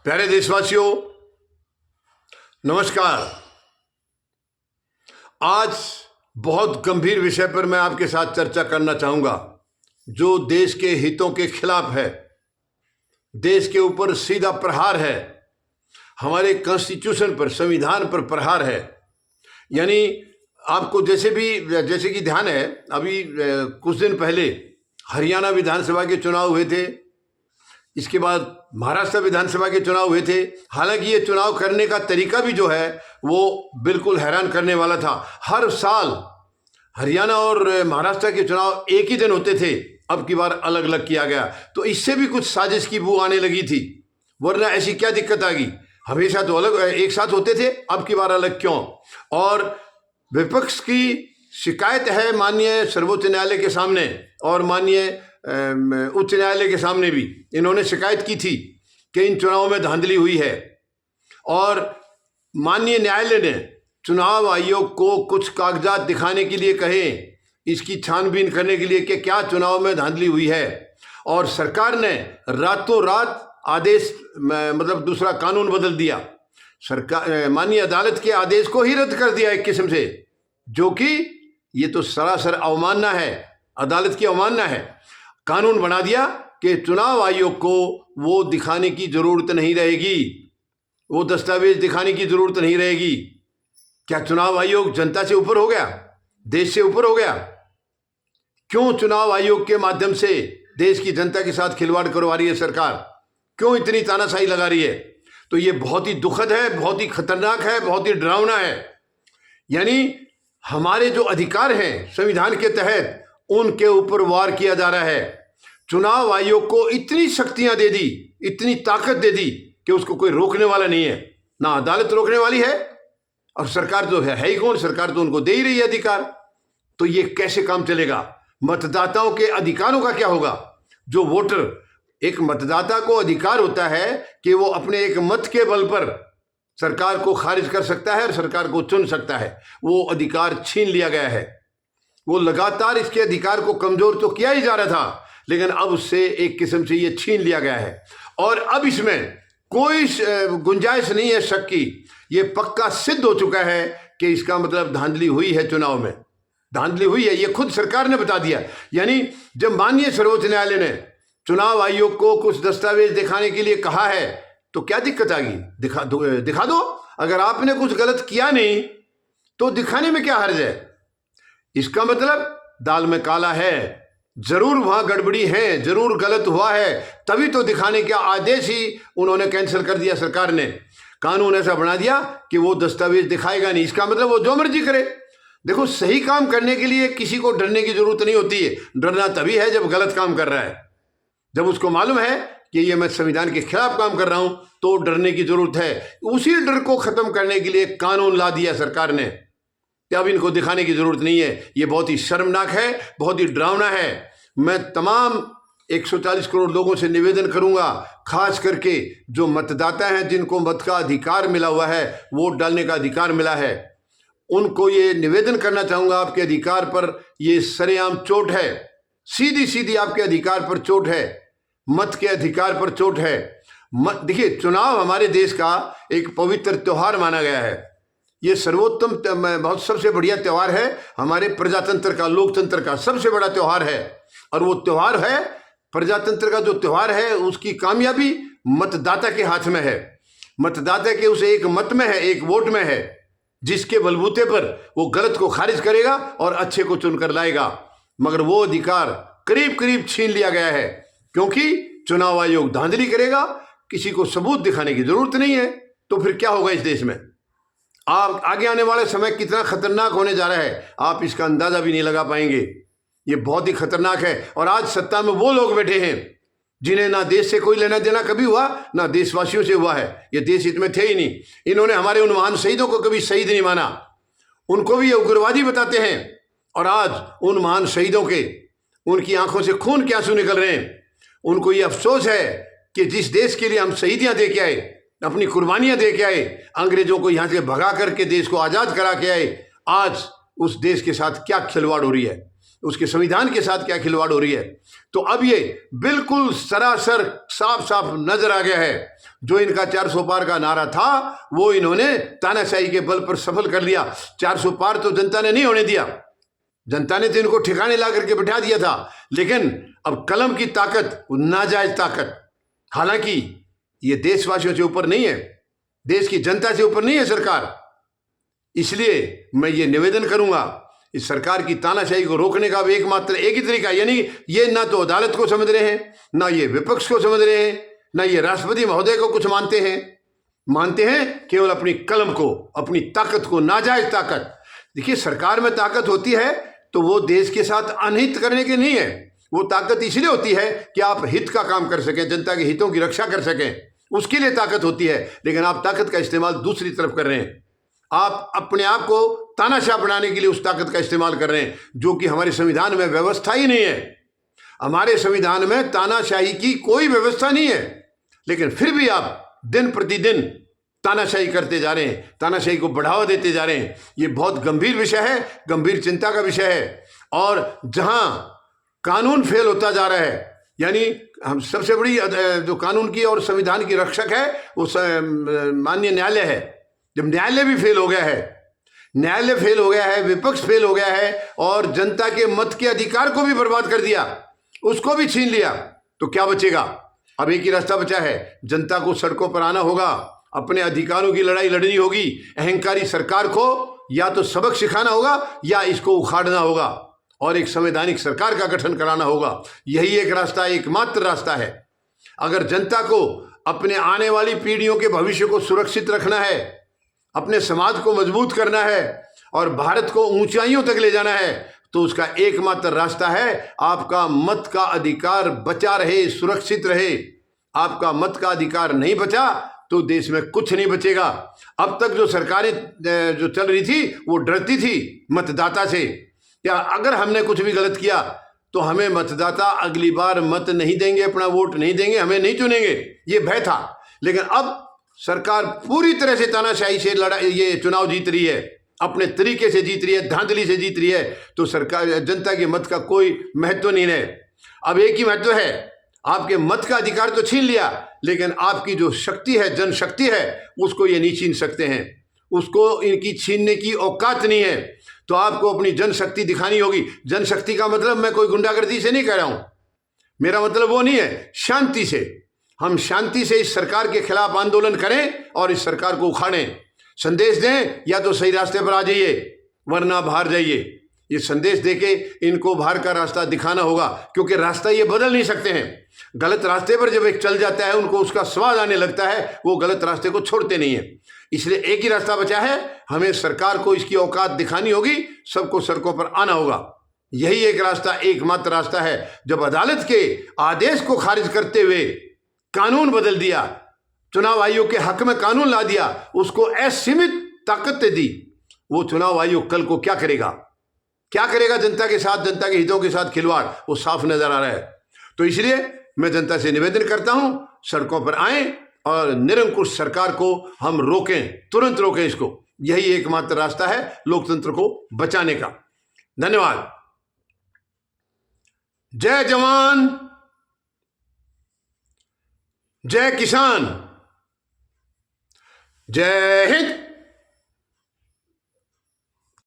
प्यारे देशवासियों, नमस्कार। आज बहुत गंभीर विषय पर मैं आपके साथ चर्चा करना चाहूँगा, जो देश के हितों के खिलाफ है, देश के ऊपर सीधा प्रहार है, हमारे कॉन्स्टिट्यूशन पर, संविधान पर प्रहार है। यानी आपको जैसे कि ध्यान है, अभी कुछ दिन पहले हरियाणा विधानसभा के चुनाव हुए थे, इसके बाद महाराष्ट्र विधानसभा के चुनाव हुए थे। हालांकि ये चुनाव करने का तरीका भी जो है वो बिल्कुल हैरान करने वाला था। हर साल हरियाणा और महाराष्ट्र के चुनाव एक ही दिन होते थे, अब की बार अलग अलग किया गया। तो इससे भी कुछ साजिश की बू आने लगी थी, वरना ऐसी क्या दिक्कत आ गई? हमेशा तो अलग एक साथ होते थे, अब की बार अलग क्यों? और विपक्ष की शिकायत है माननीय सर्वोच्च न्यायालय के सामने और माननीय उच्च न्यायालय के सामने भी इन्होंने शिकायत की थी कि इन चुनावों में धांधली हुई है। और माननीय न्यायालय ने चुनाव आयोग को कुछ कागजात दिखाने के लिए कहे, इसकी छानबीन करने के लिए कि क्या चुनाव में धांधली हुई है। और सरकार ने रातों रात आदेश मतलब दूसरा कानून बदल दिया। सरकार माननीय अदालत के आदेश को ही रद्द कर दिया एक किस्म से, जो कि ये तो सरासर अवमानना है, अदालत की अवमानना है। कानून बना दिया कि चुनाव आयोग को वो दिखाने की जरूरत नहीं रहेगी, वो दस्तावेज दिखाने की जरूरत नहीं रहेगी। क्या चुनाव आयोग जनता से ऊपर हो गया, देश से ऊपर हो गया? क्यों चुनाव आयोग के माध्यम से देश की जनता के साथ खिलवाड़ करवा रही है सरकार? क्यों इतनी तानाशाही लगा रही है? तो ये बहुत ही दुखद है, बहुत ही खतरनाक है, बहुत ही डरावना है। यानी हमारे जो अधिकार हैं संविधान के तहत, उनके ऊपर वार किया जा रहा है। चुनाव आयोग को इतनी शक्तियां दे दी, इतनी ताकत दे दी कि उसको कोई रोकने वाला नहीं है, ना अदालत रोकने वाली है। और सरकार जो है ही कौन? सरकार तो उनको दे ही रही है अधिकार। तो ये कैसे काम चलेगा? मतदाताओं के अधिकारों का क्या होगा? जो वोटर, एक मतदाता को अधिकार होता है कि वो अपने एक मत के बल पर सरकार को खारिज कर सकता है और सरकार को चुन सकता है। वो अधिकार छीन लिया गया है। वो लगातार इसके अधिकार को कमजोर तो किया ही जा रहा था, लेकिन अब उससे एक किस्म से ये छीन लिया गया है। और अब इसमें कोई गुंजाइश नहीं है शक की। ये पक्का सिद्ध हो चुका है कि इसका मतलब धांधली हुई है, चुनाव में धांधली हुई है। ये खुद सरकार ने बता दिया। यानी जब माननीय सर्वोच्च न्यायालय ने चुनाव आयोग को कुछ दस्तावेज दिखाने के लिए कहा है, तो क्या दिक्कत आ गई? दिखा दो। अगर आपने कुछ गलत किया नहीं तो दिखाने में क्या हर्ज है? इसका मतलब दाल में काला है, जरूर वहां गड़बड़ी है, जरूर गलत हुआ है, तभी तो दिखाने का आदेश ही उन्होंने कैंसिल कर दिया। सरकार ने कानून ऐसा बना दिया कि वो दस्तावेज दिखाएगा नहीं। इसका मतलब वो जो मर्जी करे। देखो, सही काम करने के लिए किसी को डरने की जरूरत नहीं होती है। डरना तभी है जब गलत काम कर रहा है। जब उसको मालूम है कि ये मैं संविधान के खिलाफ काम कर रहा हूं, तो डरने की जरूरत है। उसी डर को खत्म करने के लिए कानून ला दिया सरकार ने। अब इनको दिखाने की जरूरत नहीं है। ये बहुत ही शर्मनाक है, बहुत ही डरावना है। मैं तमाम 140 करोड़ लोगों से निवेदन करूंगा, खास करके जो मतदाता हैं, जिनको मत का अधिकार मिला हुआ है, वोट डालने का अधिकार मिला है, उनको ये निवेदन करना चाहूंगा, आपके अधिकार पर ये सरेआम चोट है, सीधी सीधी आपके अधिकार पर चोट है, मत के अधिकार पर चोट है। देखिए, चुनाव हमारे देश का एक पवित्र त्योहार माना गया है। ये सर्वोत्तम, बहुत सबसे बढ़िया त्यौहार है हमारे प्रजातंत्र का, लोकतंत्र का सबसे बड़ा त्यौहार है। और वो त्यौहार है, प्रजातंत्र का जो त्यौहार है, उसकी कामयाबी मतदाता के हाथ में है। मतदाता के उस एक मत में है, एक वोट में है, जिसके बलबूते पर वो गलत को खारिज करेगा और अच्छे को चुनकर लाएगा। मगर वो अधिकार करीब करीब छीन लिया गया है, क्योंकि चुनाव आयोग धांधली करेगा, किसी को सबूत दिखाने की जरूरत नहीं है। तो फिर क्या होगा इस देश में? आप आगे आने वाले समय कितना खतरनाक होने जा रहा है, आप इसका अंदाजा भी नहीं लगा पाएंगे। ये बहुत ही खतरनाक है। और आज सत्ता में वो लोग बैठे हैं जिन्हें ना देश से कोई लेना देना कभी हुआ, ना देशवासियों से हुआ है। ये देश हित में थे ही नहीं। इन्होंने हमारे उन महान शहीदों को कभी शहीद नहीं माना, उनको भी ये उग्रवादी बताते हैं। और आज उन महान शहीदों के, उनकी आंखों से खून के आंसू निकल रहे हैं। उनको ये अफसोस है कि जिस देश के लिए हम शहीदियां दे के आए, अपनी कुर्बानियां दे के आए, अंग्रेजों को यहां से भगा करके देश को आजाद करा के आए, आज उस देश के साथ क्या खिलवाड़ हो रही है। उसके संविधान के साथ क्या खिलवाड़ हो रही है। तो अब ये बिल्कुल सरासर साफ साफ नजर आ गया है, जो इनका 400 पार का नारा था वो इन्होंने तानाशाही के बल पर सफल कर लिया। 400 पार तो जनता ने नहीं होने दिया, जनता ने तो इनको ठिकाने ला करके बिठा दिया था, लेकिन अब कलम की ताकत, नाजायज ताकत, हालांकि ये देशवासियों से ऊपर नहीं है, देश की जनता से ऊपर नहीं है सरकार। इसलिए मैं ये निवेदन करूंगा, इस सरकार की तानाशाही को रोकने का भी एकमात्र एक ही तरीका, यानी ये ना तो अदालत को समझ रहे हैं, ना ये विपक्ष को समझ रहे हैं, ना ये राष्ट्रपति महोदय को कुछ मानते हैं केवल अपनी कलम को, अपनी ताकत को, नाजायज ताकत। देखिए, सरकार में ताकत होती है तो वो देश के साथ अनहित करने की नहीं है, वो ताकत इसलिए होती है कि आप हित का काम कर सकें, जनता के हितों की रक्षा कर सकें, उसके लिए ताकत होती है। लेकिन आप ताकत का इस्तेमाल दूसरी तरफ कर रहे हैं, आप अपने आप को तानाशाह बनाने के लिए उस ताकत का इस्तेमाल कर रहे हैं, जो कि हमारे संविधान में व्यवस्था ही नहीं है। हमारे संविधान में तानाशाही की कोई व्यवस्था नहीं है, लेकिन फिर भी आप दिन प्रतिदिन तानाशाही करते जा रहे हैं, तानाशाही को बढ़ावा देते जा रहे हैं। ये बहुत गंभीर विषय है, गंभीर चिंता का विषय है। और जहां कानून फेल होता जा रहा है, यानी हम सबसे बड़ी जो कानून की और संविधान की रक्षक है वो माननीय न्यायालय है। जब न्यायालय भी फेल हो गया है, न्यायालय फेल हो गया है, विपक्ष फेल हो गया है और जनता के मत के अधिकार को भी बर्बाद कर दिया, उसको भी छीन लिया, तो क्या बचेगा? अब एक ही रास्ता बचा है, जनता को सड़कों पर आना होगा, अपने अधिकारों की लड़ाई लड़नी होगी। अहंकारी सरकार को या तो सबक सिखाना होगा या इसको उखाड़ना होगा और एक संवैधानिक सरकार का गठन कराना होगा। यही एक रास्ता, एकमात्र रास्ता है। अगर जनता को अपने आने वाली पीढ़ियों के भविष्य को सुरक्षित रखना है, अपने समाज को मजबूत करना है और भारत को ऊंचाइयों तक ले जाना है, तो उसका एकमात्र रास्ता है आपका मत का अधिकार बचा रहे, सुरक्षित रहे। आपका मत का अधिकार नहीं बचा तो देश में कुछ नहीं बचेगा। अब तक जो सरकारें जो चल रही थी वो डरती थी मतदाता से, क्या अगर हमने कुछ भी गलत किया तो हमें मतदाता अगली बार मत नहीं देंगे, अपना वोट नहीं देंगे, हमें नहीं चुनेंगे, ये भय था। लेकिन अब सरकार पूरी तरह से तानाशाही से ये चुनाव जीत रही है, अपने तरीके से जीत रही है, धांधली से जीत रही है। तो सरकार, जनता के मत का कोई महत्व नहीं है। अब एक ही महत्व है, आपके मत का अधिकार तो छीन लिया, लेकिन आपकी जो शक्ति है, जनशक्ति है, उसको ये नहीं छीन सकते हैं, उसको इनकी छीनने की औकात नहीं है। तो आपको अपनी जनशक्ति दिखानी होगी। जनशक्ति का मतलब मैं कोई गुंडागर्दी से नहीं कह रहा हूं, मेरा मतलब वो नहीं है, शांति से। हम शांति से इस सरकार के खिलाफ आंदोलन करें और इस सरकार को उखाड़ें, संदेश दें, या तो सही रास्ते पर आ जाइए वरना बाहर जाइए। ये संदेश देके इनको बाहर का रास्ता दिखाना होगा, क्योंकि रास्ता ये बदल नहीं सकते हैं। गलत रास्ते पर जब एक चल जाता है, उनको उसका स्वाद आने लगता है, वो गलत रास्ते को छोड़ते नहीं है। इसलिए एक ही रास्ता बचा है, हमें सरकार को इसकी औकात दिखानी होगी, सबको सड़कों पर आना होगा। यही एक रास्ता, एकमात्र रास्ता है। जब अदालत के आदेश को खारिज करते हुए कानून बदल दिया, चुनाव आयोग के हक में कानून ला दिया, उसको असीमित ताकत दी, वो चुनाव आयोग कल को क्या करेगा? क्या करेगा जनता के साथ, जनता के हितों के साथ खिलवाड़, वो साफ नजर आ रहा है। तो इसलिए मैं जनता से निवेदन करता हूं, सड़कों पर आएं और निरंकुश सरकार को हम रोकें, तुरंत रोकें इसको। यही एकमात्र रास्ता है लोकतंत्र को बचाने का। धन्यवाद। जय जवान, जय किसान, जय हिंद।